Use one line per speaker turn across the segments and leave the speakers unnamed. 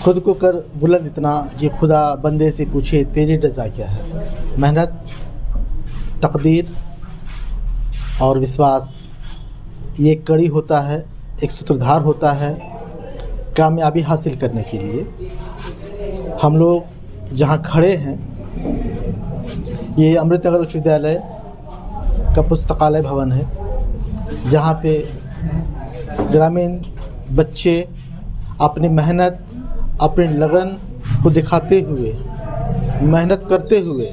खुद को कर बुलंद इतना कि खुदा बंदे से पूछे तेरी रज़ा क्या है। मेहनत, तकदीर और विश्वास ये एक कड़ी होता है, एक सूत्रधार होता है कामयाबी हासिल करने के लिए। हम लोग जहाँ खड़े हैं ये अमृतनगर उच्च विद्यालय का पुस्तकालय भवन है, जहाँ पे ग्रामीण बच्चे अपनी मेहनत, अपनी लगन को दिखाते हुए, मेहनत करते हुए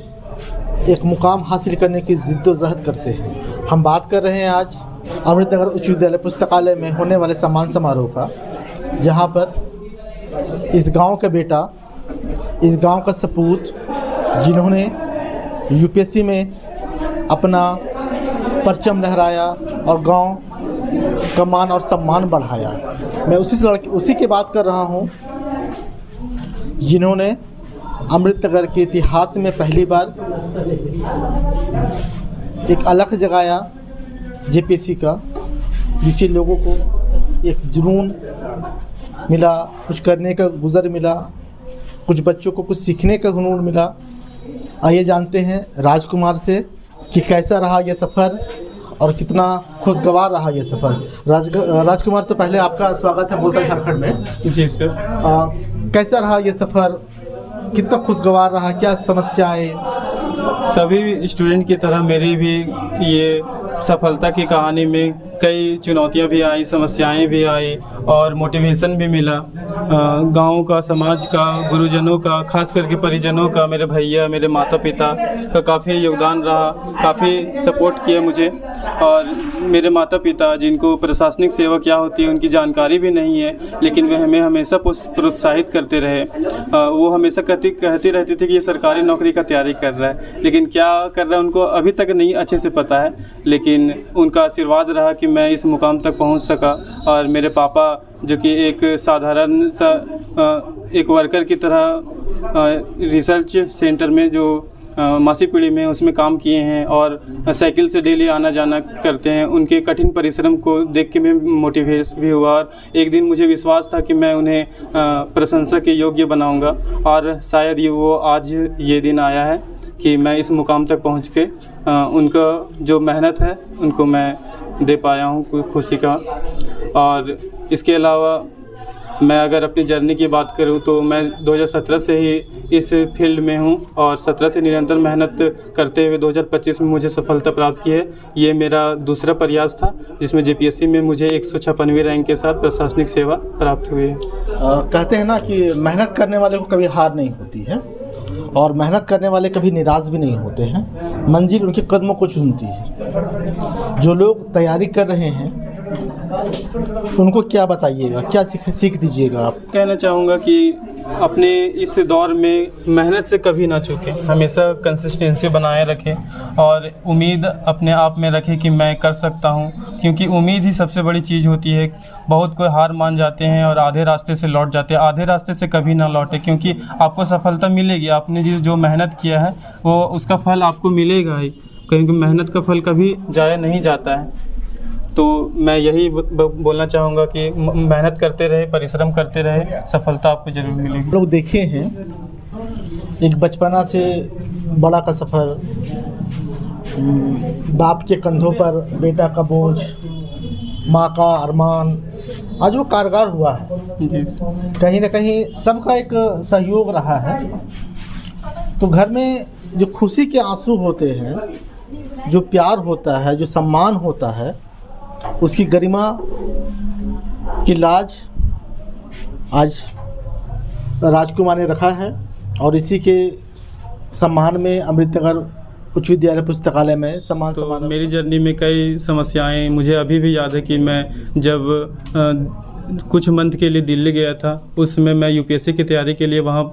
एक मुकाम हासिल करने की ज़िद्दोज़हद करते हैं। हम बात कर रहे हैं आज अमृतनगर उच्च विद्यालय पुस्तकालय में होने वाले सम्मान समारोह का, जहाँ पर इस गांव का बेटा, इस गांव का सपूत, जिन्होंने यूपीएससी में अपना परचम लहराया और गांव का मान और सम्मान बढ़ाया। मैं उसी की बात कर रहा हूं जिन्होंने अमृतनगर के इतिहास में पहली बार एक अलख जगाया जेपीएससी का, जिससे लोगों को एक जुनून मिला, कुछ करने का गुज़र मिला, कुछ बच्चों को कुछ सीखने का हुनर मिला। आइए जानते हैं राजकुमार से कि कैसा रहा यह सफ़र और कितना खुशगवार रहा यह सफ़र। राजकुमार, तो पहले आपका स्वागत है बोलता झारखंड में।
जी सर।
कैसा रहा ये सफ़र, कितना खुशगवार रहा, क्या समस्याएं?
सभी स्टूडेंट की तरह मेरी भी ये सफलता की कहानी में कई चुनौतियां भी आई, समस्याएं भी आई और मोटिवेशन भी मिला। गांव का, समाज का, गुरुजनों का, खास करके परिजनों का, मेरे भैया, मेरे माता पिता का काफ़ी योगदान रहा, काफ़ी सपोर्ट किया मुझे। और मेरे माता पिता, जिनको प्रशासनिक सेवा क्या होती है उनकी जानकारी भी नहीं है, लेकिन वे हमें हमेशा प्रोत्साहित करते रहे। वो हमेशा कहती रहती थी कि ये सरकारी नौकरी का तैयारी कर रहा है, लेकिन क्या कर रहा है उनको अभी तक नहीं अच्छे से पता है। लेकिन उनका आशीर्वाद रहा कि मैं इस मुकाम तक पहुंच सका। और मेरे पापा, जो कि एक साधारण सा एक वर्कर की तरह रिसर्च सेंटर में जो मासिक पीढ़ी में उसमें काम किए हैं और साइकिल से डेली आना जाना करते हैं, उनके कठिन परिश्रम को देख के मैं मोटिवेट भी हुआ। और एक दिन मुझे विश्वास था कि मैं उन्हें प्रशंसा के योग्य बनाऊंगा, और शायद वो आज ये दिन आया है कि मैं इस मुकाम तक पहुंच के उनका जो मेहनत है उनको मैं दे पाया हूं खुशी का। और इसके अलावा मैं अगर अपनी जर्नी की बात करूं तो मैं 2017 से ही इस फील्ड में हूं और 17 से निरंतर मेहनत करते हुए 2025 में मुझे सफलता प्राप्त की है। ये मेरा दूसरा प्रयास था, जिसमें जेपीएससी में मुझे 156वें रैंक के साथ प्रशासनिक सेवा प्राप्त हुई है।
कहते हैं ना कि मेहनत करने वाले को कभी हार नहीं होती है और मेहनत करने वाले कभी निराश भी नहीं होते हैं। मंजिल उनके कदमों को चूमती है। जो लोग तैयारी कर रहे हैं उनको क्या बताइएगा, क्या सीख दीजिएगा आप?
कहना चाहूँगा कि अपने इस दौर में मेहनत से कभी ना चूकें, हमेशा कंसिस्टेंसी बनाए रखें और उम्मीद अपने आप में रखें कि मैं कर सकता हूँ, क्योंकि उम्मीद ही सबसे बड़ी चीज़ होती है। बहुत कोई हार मान जाते हैं और आधे रास्ते से लौट जाते हैं। आधे रास्ते से कभी ना लौटे, क्योंकि आपको सफलता मिलेगी। आपने जो मेहनत किया है वो उसका फल आपको मिलेगा ही, क्योंकि मेहनत का फल कभी जाया नहीं जाता है। तो मैं यही बोलना चाहूँगा कि मेहनत करते रहे, परिश्रम करते रहे, सफलता आपको जरूर मिलेगी।
लोग देखे हैं एक बचपना से बड़ा का सफ़र, बाप के कंधों पर बेटा का बोझ, माँ का अरमान, आज वो कारगर हुआ है। कहीं ना कहीं सबका एक सहयोग रहा है। तो घर में जो खुशी के आंसू होते हैं, जो प्यार होता है, जो सम्मान होता है, उसकी गरिमा की लाज आज राजकुमार ने रखा है। और इसी के सम्मान में अमृतनगर उच्च विद्यालय पुस्तकालय में सम्मान समारोह।
मेरी जर्नी में कई समस्याएं मुझे अभी भी याद है कि मैं जब कुछ मंथ के लिए दिल्ली गया था, उसमें मैं यूपीएससी की तैयारी के लिए वहाँ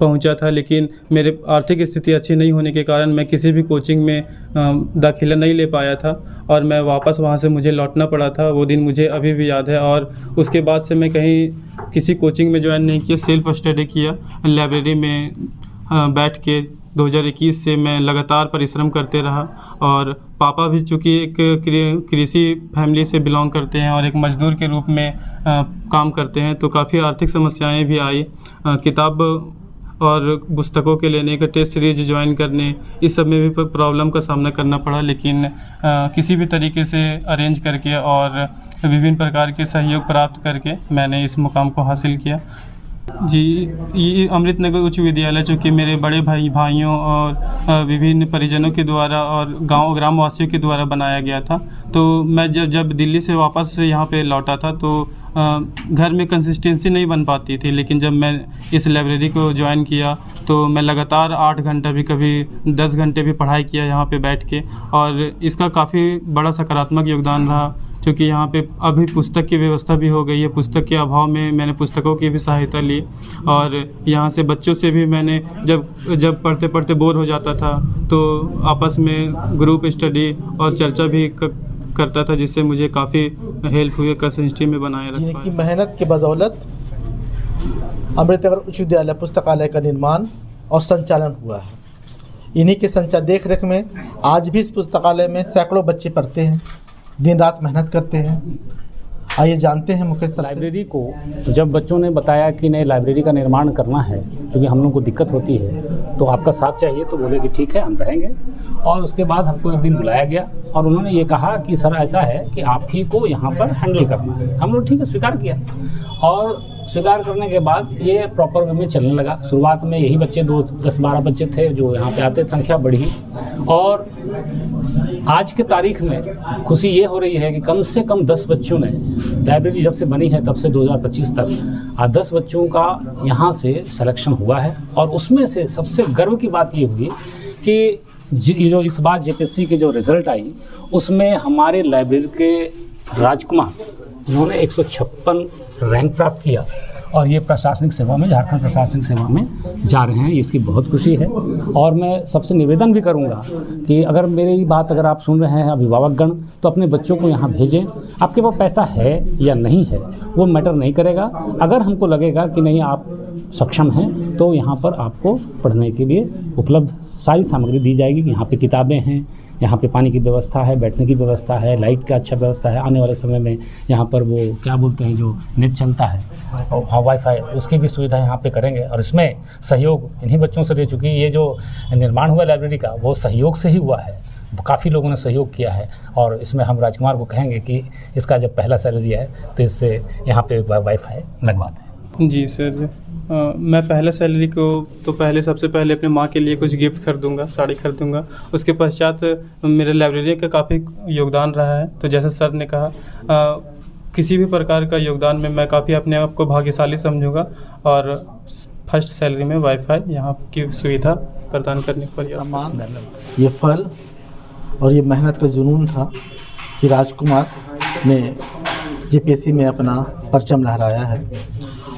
पहुंचा था, लेकिन मेरे आर्थिक स्थिति अच्छी नहीं होने के कारण मैं किसी भी कोचिंग में दाखिला नहीं ले पाया था और मैं वापस वहां से मुझे लौटना पड़ा था। वो दिन मुझे अभी भी याद है। और उसके बाद से मैं कहीं किसी कोचिंग में ज्वाइन नहीं किया, सेल्फ स्टडी किया, लाइब्रेरी में बैठ के 2021 से मैं लगातार परिश्रम करते रहा। और पापा भी चूँकि एक कृषि फैमिली से बिलोंग करते हैं और एक मज़दूर के रूप में काम करते हैं, तो काफ़ी आर्थिक समस्याएं भी आई। किताब और पुस्तकों के लेने का टेस्ट सीरीज ज्वाइन करने, इस सब में भी प्रॉब्लम का सामना करना पड़ा, लेकिन किसी भी तरीके से अरेंज करके और विभिन्न प्रकार के सहयोग प्राप्त करके मैंने इस मुकाम को हासिल किया। जी, ये अमृतनगर उच्च विद्यालय चूँकि मेरे बड़े भाइयों और विभिन्न परिजनों के द्वारा और ग्रामवासियों के द्वारा बनाया गया था। तो मैं जब दिल्ली से वापस यहाँ पे लौटा था तो घर में कंसिस्टेंसी नहीं बन पाती थी, लेकिन जब मैं इस लाइब्रेरी को ज्वाइन किया तो मैं लगातार 8 घंटा भी, कभी 10 घंटे भी पढ़ाई किया यहाँ पे बैठ के, और इसका काफ़ी बड़ा सकारात्मक योगदान रहा। क्योंकि यहाँ पे अभी पुस्तक की व्यवस्था भी हो गई है। पुस्तक के अभाव में मैंने पुस्तकों की भी सहायता ली, और यहाँ से बच्चों से भी मैंने जब पढ़ते पढ़ते बोर हो जाता था तो आपस में ग्रुप स्टडी और चर्चा भी करता था, जिससे मुझे काफ़ी हेल्प हुई कंसिस्टेंसी में बनाए रखा।
जिनकी मेहनत की बदौलत अमृतनगर उच्च विद्यालय पुस्तकालय का निर्माण और संचालन हुआ है। इन्हीं के देख रेख में आज भी इस पुस्तकालय में सैकड़ों बच्चे पढ़ते हैं, दिन रात मेहनत करते हैं। आइए जानते हैं मुकेश सर।
लाइब्रेरी को जब बच्चों ने बताया कि नहीं लाइब्रेरी का निर्माण करना है, क्योंकि हम लोग को दिक्कत होती है, तो आपका साथ चाहिए, तो बोले कि ठीक है हम रहेंगे। और उसके बाद हमको एक दिन बुलाया गया और उन्होंने ये कहा कि सर ऐसा है कि आप ही को यहाँ पर हैंडल करना है। हम लोग ठीक है स्वीकार किया, और स्वीकार करने के बाद ये प्रॉपर वे में चलने लगा। शुरुआत में यही बच्चे 10-12 बच्चे थे जो यहाँ पे आते, संख्या बढ़ी, और आज के तारीख में खुशी ये हो रही है कि कम से कम 10 बच्चों ने, लाइब्रेरी जब से बनी है तब से 2025 तक 10 बच्चों का यहाँ से सिलेक्शन हुआ है। और उसमें से सबसे गर्व की बात ये हुई कि जो इस बार जेपीएससी के जो रिज़ल्ट आई उसमें हमारे लाइब्रेरी के राजकुमार, इन्होंने 156 रैंक प्राप्त किया, और ये प्रशासनिक सेवा में, झारखंड प्रशासनिक सेवा में जा रहे हैं। इसकी बहुत खुशी है। और मैं सबसे निवेदन भी करूंगा कि अगर मेरी बात अगर आप सुन रहे हैं अभिभावकगण, तो अपने बच्चों को यहाँ भेजें। आपके पास पैसा है या नहीं है वो मैटर नहीं करेगा। अगर हमको लगेगा कि नहीं आप सक्षम हैं, तो यहाँ पर आपको पढ़ने के लिए उपलब्ध सारी सामग्री दी जाएगी। यहाँ पे किताबें हैं, यहाँ पे पानी की व्यवस्था है, बैठने की व्यवस्था है, लाइट का अच्छा व्यवस्था है। आने वाले समय में यहाँ पर वो क्या बोलते हैं जो नेट चलता है, हाँ वाईफाई, उसकी भी सुविधा यहाँ पे करेंगे। और इसमें सहयोग इन्हीं बच्चों से दे चुकी। ये जो निर्माण हुआ लाइब्रेरी का वो सहयोग से ही हुआ है, काफ़ी लोगों ने सहयोग किया है। और इसमें हम राजकुमार को कहेंगे कि इसका जब पहला सैलरी है तो इससे यहाँ पे वाईफाई लगवाते हैं।
जी सर, मैं पहले सैलरी को तो सबसे पहले अपने माँ के लिए कुछ गिफ्ट खरीदूँगा, साड़ी खरीदूँगा। उसके पश्चात मेरे लाइब्रेरी का काफ़ी योगदान रहा है। तो जैसे सर ने कहा, किसी भी प्रकार का योगदान में मैं काफ़ी अपने आप को भाग्यशाली समझूंगा, और फर्स्ट सैलरी में वाईफाई यहाँ की सुविधा प्रदान करने का प्रयास।
ये फल और ये मेहनत का जुनून था कि राजकुमार ने जेपीएससी में अपना परचम लहराया है,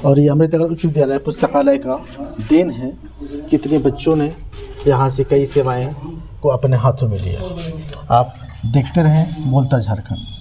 और ये अमृतनगर उच्च विद्यालय पुस्तकालय का देन है। कितने बच्चों ने यहाँ से कई सेवाएं को अपने हाथों में लिया। आप देखते रहें बोलता झारखंड।